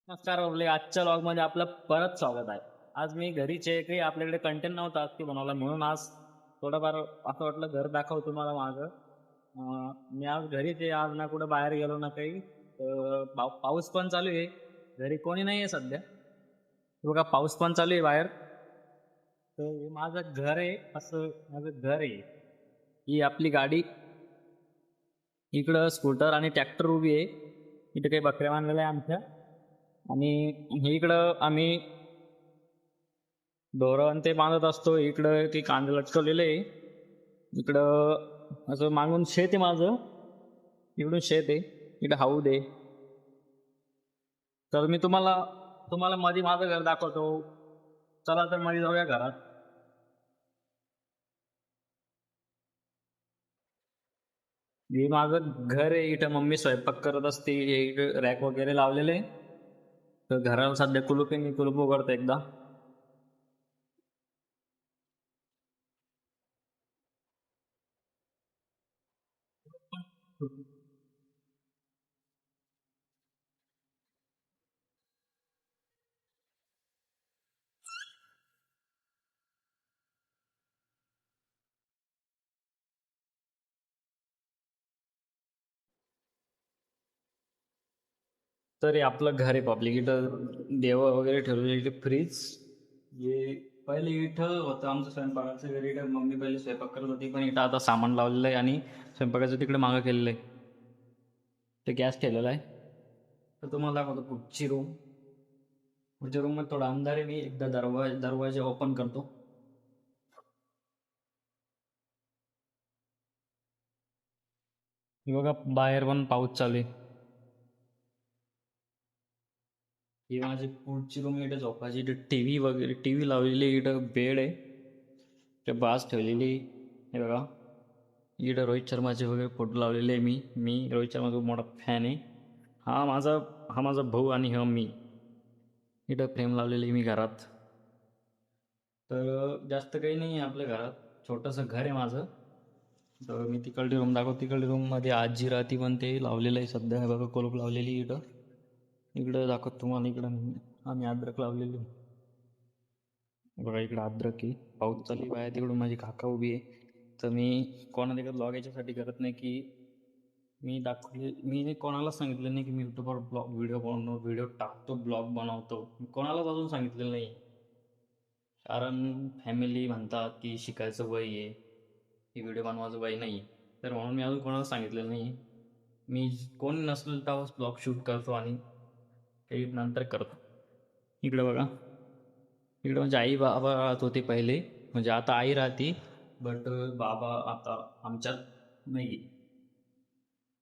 नमस्कार ओरले, आजच्या लॉगमध्ये आपलं परत स्वागत आहे. आज मी घरीच आहे, काही आपल्याकडे कंटेंट नव्हता की बनवला, म्हणून आज थोडंफार असं वाटलं घर दाखव तुम्हाला माझं. मी आज घरीच आहे, आज ना कुठं बाहेर गेलो ना काही. पाऊस पण चालू आहे, घरी कोणी नाही आहे सध्या. बघा पाऊस पण चालू आहे बाहेर. तर हे माझं घर आहे, असं माझं घर आहे. ही आपली गाडी, इकडं स्कूटर आणि ट्रॅक्टर उभी आहे. इथे काही बकऱ्या बांधलेल्या आहे आमच्या. आणि इकडं आम्ही ढोरं ते बांधत असतो. इकडं ते कांदे लटकवलेले आहे. इकडं असं मागून शेत आहे माझं, इकडून शेत आहे, इकडे हाऊद आहे. तर मी तुम्हाला तुम्हाला मध्ये माझं घर दाखवतो. चला तर मध्ये जाऊया घरात. हे माझं घर आहे, इथं मम्मी स्वयंपाक करत असते. हे इकडे रॅक वगैरे लावलेले आहे. तर घराला सध्या कुलूप आहे, मी कुलूप उघडतो एकदा. तर हे आपलं घर आहे पब्लिक. इथं देव वगैरे ठेवलेले, इथे फ्रीज. हे पहिले इथं होतं आमचं स्वयंपाकाचं घर. इथं मम्मी पहिले स्वयंपाक करत होती, पण इथं आता सामान लावलेलं आहे आणि स्वयंपाकाचं तिकडे मागं केलेलं आहे. ते गॅस ठेवलेला आहे. तर तुम्हाला दाखवतो पुढची रूम. पुढच्या रूम मध्ये थोडा अंधार आहे. मी एकदा दरवाजा ओपन करतो. हे बघा बाहेर पण पाऊस चालू आहे. ही माझी पुढची रूम, इथं झोपायची. इथं टी व्ही वगैरे, टी व्ही लावलेली, इथं बेड आहे, इथं बास ठेवलेली. हे बघा इकडं रोहित शर्माचे वगैरे फोटो लावलेले आहे. मी रोहित शर्माचा मोठा फॅन आहे. हा माझा भाऊ आणि मी. इथं फ्रेम लावलेली आहे मी घरात. तर जास्त काही नाही आहे आपल्या घरात, छोटंसं घर आहे माझं. तर मी तिकडली रूम दाखवतो. तिकडली रूममध्ये आजी राहती, पण ते लावलेलं आहे सध्या. हे बघा कोलप लावलेली इकडं. इकडं दाखवतो तुम्हाला. इकडं आम्ही अद्रक लावलेली. बघा इकडं अद्रक आहे. पाऊस चालू आहे बाहेर, तिकडून माझी काका उभी आहे. तर मी कोणा तिकडं ब्लॉग याच्यासाठी करत नाही की मी कोणाला सांगितलं नाही की मी यूट्यूबवर व्हिडिओ बनवतो, व्हिडिओ टाकतो, ब्लॉग बनवतो. मी कोणालाच अजून सांगितलेलं नाही. कारण फॅमिली म्हणतात की शिकायचं वय आहे, की व्हिडिओ बनवायचं वय नाही. तर म्हणून मी अजून कोणाला सांगितलेलं नाही. मी कोण नसलं तेव्हाच ब्लॉग शूट करतो आणि एडिट नंतर करतो. इकडे बघा, इकडे म्हणजे आई बाबा राहत होते पहिले. म्हणजे आता आई राहते, बट बाबा आता आमच्यात नाही.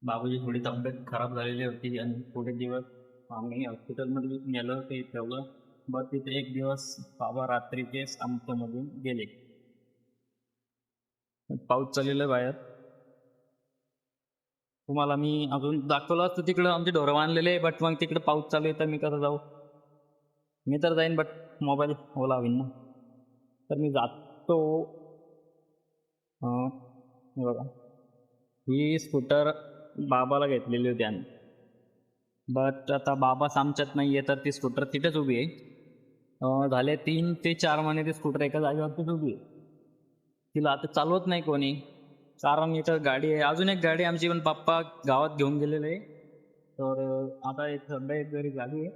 बाबाची थोडी तब्येत खराब झालेली होती आणि थोडे दिवस आम्ही हॉस्पिटलमध्ये नेलं, ते ठेवलं. बट तिथे एक दिवस बाबा रात्रीचेच आमच्यामधून गेले. पाऊस चाललेला बाहेर. तुम्हाला मी अजून दाखवलं असतं, तिकडं आमचे ढोरं बांधलेले, बट मग तिकडे पाऊस चालू आहे तर मी कसं जाऊ. मी तर जाईन, बट मोबाईल ओला होईन ना. तर मी जातो. हे बघा, ही स्कूटर बाबाला घेतलेली होती आम्ही. बट आता बाबाच आमच्यात नाही आहे, तर ती स्कूटर तिथेच उभी आहे. झाले 3 ते 4 महिने ती स्कूटर एका जागेवरतीच उभी आहे. तिला आता चालवत नाही कोणी, कारण इथं गाडी आहे. अजून एक गाडी आमची, पण पप्पा गावात घेऊन गेलेले आहे. तर आता एक सध्या एक घरी गाडी आहे.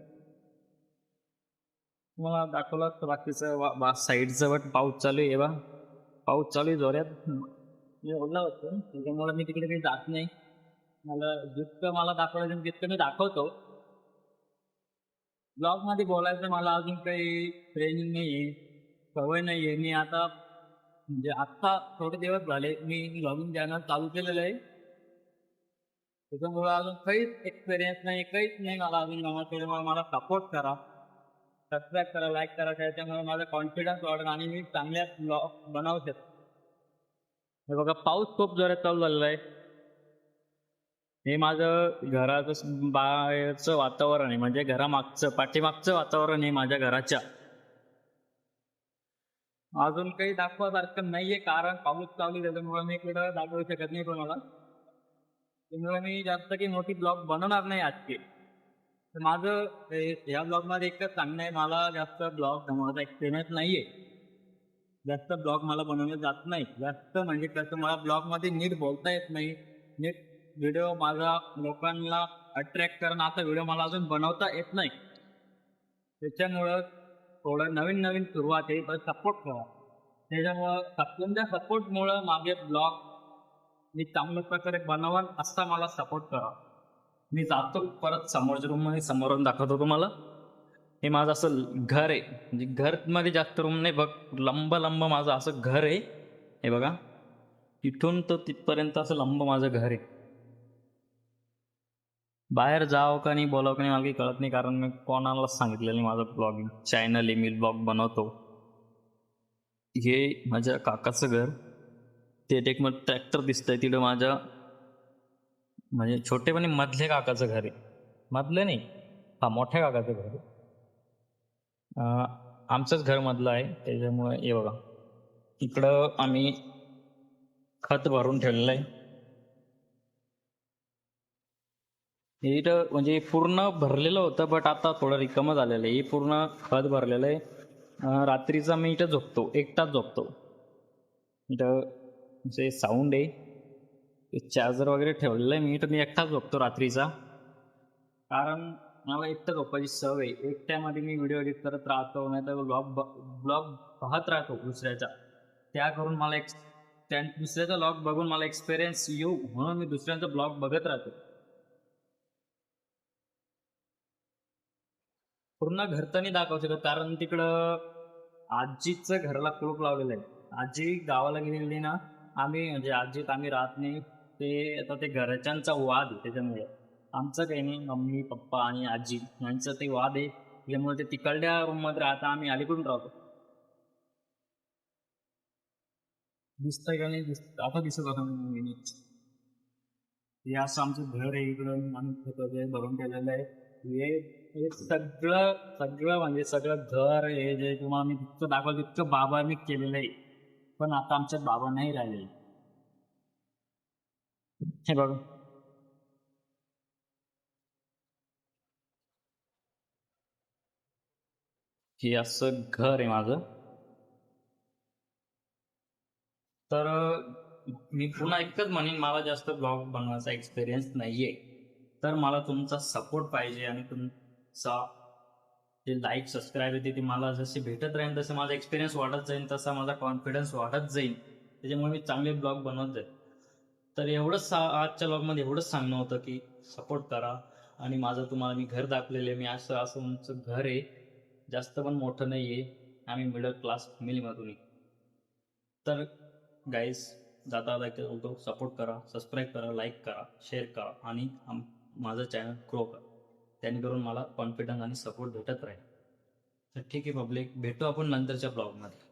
तुम्हाला दाखवलं तर बाकीचं साईडचं. बट पाऊस चालू आहे बा, पाऊस चालू आहे जोऱ्यात. मी ओला होतो, त्याच्यामुळे मी तिकडे काही जात नाही. मला जितकं मला दाखवायचं तितकं मी दाखवतो. ब्लॉग मध्ये बोलायचं मला अजून काही ट्रेनिंग नाही आहे, सवय नाही आहे. मी आता म्हणजे आत्ता थोडे दिवस झाले मी ब्लॉगिंग चॅनल चालू केलेलं आहे. त्याच्यामुळे अजून काहीच एक्सपिरियन्स नाही, काहीच नाही मला अजून जमा. त्याच्यामुळे मला सपोर्ट करा, सबस्क्राईब करा, लाईक करा. त्याच्यामुळे माझा कॉन्फिडन्स वाढेल आणि मी चांगल्या ब्लॉग बनवू शकतो. हे बघा पाऊस खूप जोरात चालू झालेला आहे. हे माझं घराचं बाहेरचं वातावरण आहे, म्हणजे घरामागचं पाठीमागचं वातावरण आहे माझ्या घराच्या. अजून काही दाखवासारखं नाहीये, कारण पाऊस चालू आहे, त्याच्यामुळे मी इकडं दाखवू शकत नाही कोणाला. त्यामुळे मी जास्त काही मोठी ब्लॉग बनवणार नाही आजचे. माझं या ब्लॉगमध्ये एकच सांगणं आहे, मला जास्त ब्लॉग बनवायचा एक्सपिरियन्स नाही आहे. जास्त ब्लॉग मला बनवले जात नाही. जास्त म्हणजे कसं मला ब्लॉगमध्ये नीट बोलता येत नाही. नीट व्हिडिओ माझा लोकांना अट्रॅक्ट करणं असा व्हिडिओ मला अजून बनवता येत नाही. त्याच्यामुळं थोडं नवीन सुरुवात आहे, तर सपोर्ट करा. त्याच्यामुळं तुमच्या सपोर्टमुळं माझे ब्लॉग मी चांगल्या प्रकारे बनवाल असा मला सपोर्ट करा. मी जातो परत समोरच्या रूममध्ये, समोरून दाखवतो तुम्हाला. हे माझं असं घर आहे, म्हणजे घरमध्ये जास्त रूम नाही बघ, लंब माझं असं घर आहे. हे बघा, इथून तर तिथपर्यंत असं लंब माझं घर आहे. बाहेर जावं का नाही, बोलावं का नाही, मला काही कळत नाही, कारण मी कोणालाच सांगितलेलं नाही माझं ब्लॉगिंग चॅनल आहे, मी ब्लॉग बनवतो. हे माझ्या काकाचं घर. ते एक मग ट्रॅक्टर दिसतंय तिथं माझ्या म्हणजे छोटेपणी मधले काकाचं घर आहे. मधलं नाही, हा मोठ्या काकाचं घर आहे. आमचंच घर मधलं आहे, त्याच्यामुळे हे बघा, इकडं आम्ही खत भरून ठेवलेलं आहे. इथं म्हणजे पूर्ण भरलेलं होतं, बट आता थोडं रिकामं झालेलं आहे. हे पूर्ण खत भरलेलं आहे. रात्रीचा मी इथं झोपतो, एकटाच झोपतो. इथं जे साऊंड आहे, चार्जर वगैरे ठेवलेलं आहे, मी एकटाच झोपतो रात्रीचा. कारण मला एकटं झोपायची सवय आहे. एकट्यामध्ये मी व्हिडिओ एडिट करत राहतो, नाही तर ब्लॉग पाहत राहतो दुसऱ्याचा. त्या करून मला दुसऱ्याचा ब्लॉग बघून मला एक्सपिरियन्स येऊ म्हणून मी दुसऱ्यांचा ब्लॉग बघत राहतो. पूर्ण घर तर नाही दाखवू शकत, कारण तिकडं आजीचं घराला कुलूप लावलेलं आहे. आजी गावाला गेलेली ना, म्हणजे आजीत आम्ही राहत नाही. ते आता ते घरच्यांचा वाद आहे, त्याच्यामुळे आमचं काही नाही. मम्मी पप्पा आणि आजी यांचं ते वाद आहे, त्यामुळे ते तिकडल्या रूममध्ये राहता, आम्ही अलीकडून राहतो. दिसतंय का नाही आता दिसत होतं. हे असं आमचं घर आहे, इकडं आम्ही खतं भरून ठेवलेलं आहे. हे हे सगळं सगळं म्हणजे सगळं घर हे जे तुम्हाला मी तितकं दाखवलं तितकं बाबांनी केलेलं आहे. पण आता आमच्यात बाबा नाही राहिले. हे बघा, हे असं घर आहे माझं. तर मी पुन्हा एकच म्हणेन, मला जास्त ब्लॉग बनवायचा एक्सपिरियन्स नाहीये. तर मला तुमचा सपोर्ट पाहिजे, आणि तुमचा जे लाईक सबस्क्राईब येते ते मला जसे भेटत राहील, तसं माझा एक्सपिरियन्स वाढत जाईल, तसा माझा कॉन्फिडन्स वाढत जाईल. त्याच्यामुळे मी चांगले ब्लॉग बनवत जाईल. तर एवढंच आजच्या ब्लॉगमध्ये एवढंच सांगणं होतं की सपोर्ट करा. आणि माझं तुम्हाला मी घर दाखवलेलं आहे. मी असं असं आमचं घर आहे, जास्त पण मोठं नाही आहे. आम्ही मिडल क्लास फॅमिलीमधून आहे. तर गाईज, जाता जाता बोलतो, सपोर्ट करा, सबस्क्राईब करा, लाईक करा, शेअर करा, आणि माझं चॅनल ग्रो करा. त्याने मला कॉन्फिडन्स आणि सपोर्ट भेटत राहील. तर ठीक आहे पब्लिक, भेटू आपण नंतरच्या ब्लॉगमध्ये.